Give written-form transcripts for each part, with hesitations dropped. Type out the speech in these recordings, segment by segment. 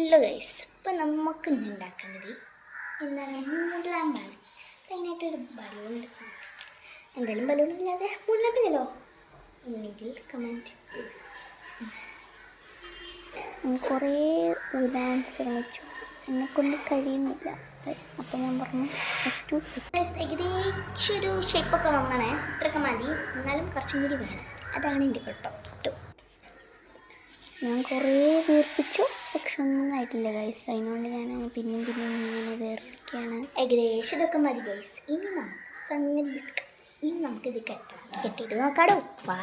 Hello guys, അപ്പോൾ നമുക്ക് ഇന്ന് ഉണ്ടാക്കേണ്ടത് എന്താണ് മൂൺലാമ്പാണ്. അപ്പോൾ അതിനായിട്ടൊരു ബലൂൺ എടുക്കണം. എന്തായാലും ബലൂൺ ഇല്ലാതെ മൂൺലാമ്പില്ലല്ലോ. ഇല്ലെങ്കിൽ കമൻറ്റ്. കുറേ ഊതാൻ ശ്രമിച്ചു, എന്നെക്കൊണ്ട് കഴിയുന്നില്ല. അപ്പോൾ ഞാൻ പറഞ്ഞു ഏകദേശം ഒരു ഷേപ്പൊക്കെ വന്നണേ, ഇത്രയൊക്കെ മതി. എന്നാലും കുറച്ചും കൂടി വേണം. അതാണ് എൻ്റെ കേട്ടോ. ഞാൻ കുറേ വീർപ്പിച്ചു, പക്ഷെ ഒന്നും ആയിട്ടില്ല ഗൈസ്. അതിനുകൊണ്ട് ഞാൻ പിന്നെയും ഇങ്ങനെ വേർപ്പിക്കുകയാണ്. ഏകദേശം ഇതൊക്കെ മതി ഗൈസ്. ഇനി നമുക്ക് സംഗതി എടുക്കാം. ഇനി നമുക്കിത് കെട്ടിയിട്ട് നോക്കാടോ. വാ.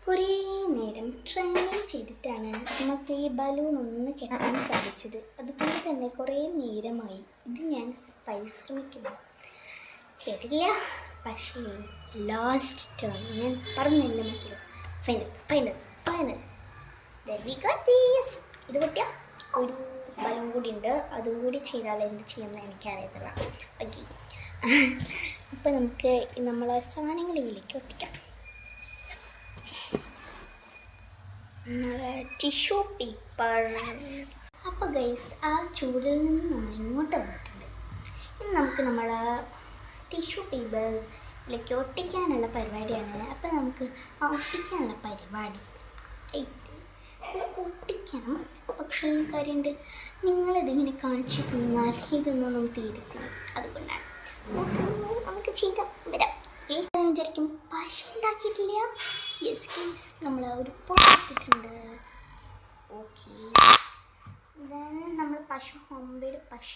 കുറേ നേരം ട്രെയിനിങ് ചെയ്തിട്ടാണ് നമുക്ക് ഈ ബലൂൺ ഒന്ന് കെട്ടാൻ സാധിച്ചത്. അതുകൊണ്ട് തന്നെ കുറേ നേരമായി ഇത് ഞാൻ പരിശ്രമിക്കുന്നു. കേട്ടിട്ടില്ല, പക്ഷേ ലാസ്റ്റ് ടേൺ ഞാൻ പറഞ്ഞു എൻ്റെ മനസ്സിൽ ഫൈനൽ ഇത് പൊട്ടിയ ഒരു ബലൂൺ കൂടി ഉണ്ട്. അതും കൂടി ചെയ്താൽ എന്ത് ചെയ്യുമെന്ന് എനിക്കറിയത്തില്ല. ഓക്കെ, അപ്പോൾ നമുക്ക് നമ്മളെ സാധനങ്ങളിലേക്ക് ഒട്ടിക്കാം. Tissue paper. അപ്പോൾ ഗൈസ്, ആ ചൂടിൽ നിന്ന് നമ്മൾ ഇങ്ങോട്ട് വന്നിട്ടുണ്ട്. ഇനി നമുക്ക് നമ്മളെ ടിഷ്യൂ പേപ്പേഴ്സിലേക്ക് ഒട്ടിക്കാനുള്ള പരിപാടിയാണ്. അപ്പോൾ നമുക്ക് ആ ഒട്ടിക്കാനുള്ള പരിപാടി ഒട്ടിക്കണം. പക്ഷേ കാര്യമുണ്ട്, നിങ്ങളിതിങ്ങനെ കാണിച്ചു തന്നാൽ ഇതൊന്നും തീരത്തില്ല. അതുകൊണ്ടാണ് നമുക്ക് ചെയ്താൽ വരാം. ഞാൻ വിചാരിക്കും പശ ഉണ്ടാക്കിയിട്ടില്ല. യെസ് ഗൈസ്, നമ്മൾ ഒരു പോയിട്ടുണ്ട്. ഓക്കെ, ഇതാണ് നമ്മൾ പശ, ഹോംമെയ്ഡ് പശ.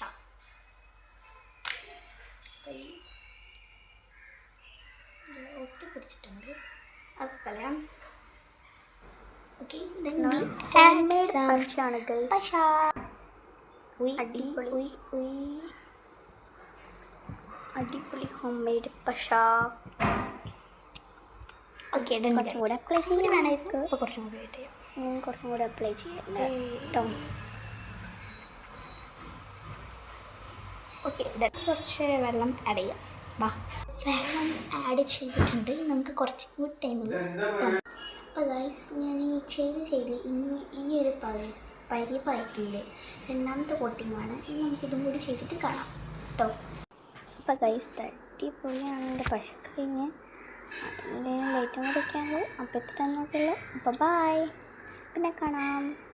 ഒട്ടി പിടിച്ചിട്ടുണ്ട്, അത് കളയാം. Okay, then we add some pasha. അടിപൊളി homemade pasha. Okay, then കുറച്ചും കൂടെ അപ്ലൈ ചെയ്യാൻ ഇപ്പോൾ കുറച്ചും കൂടി വെയിറ്റ് ചെയ്യാം. കുറച്ചും കൂടെ അപ്ലൈ ചെയ്യാം കേട്ടോ. ഓക്കെ, കുറച്ച് വെള്ളം ആഡ് ചെയ്യാം. വാ, വെള്ളം ആഡ് ചെയ്തിട്ടുണ്ട്. നമുക്ക് കുറച്ചും കൂടി ടൈം. അപ്പോൾ ഗൈസ്, ഞാൻ ചെയ്ത് ഇനി ഈ ഒരു പരിവായിട്ടുണ്ട്. രണ്ടാമത്തെ കോട്ടിങ്ങാണ്. ഇനി നമുക്കിതും കൂടി ചെയ്തിട്ട് കാണാം കേട്ടോ. അപ്പോൾ ഗൈസ്, തട്ടിപ്പൊളിയാണ് എൻ്റെ പശ കഴിഞ്ഞ്. അതിൻ്റെ ലൈറ്റും കൂടിയൊക്കെയാണ്. അപ്പോൾ ഇത്ര നോക്കുള്ളൂ. അപ്പോൾ ബൈ, പിന്നെ കാണാം.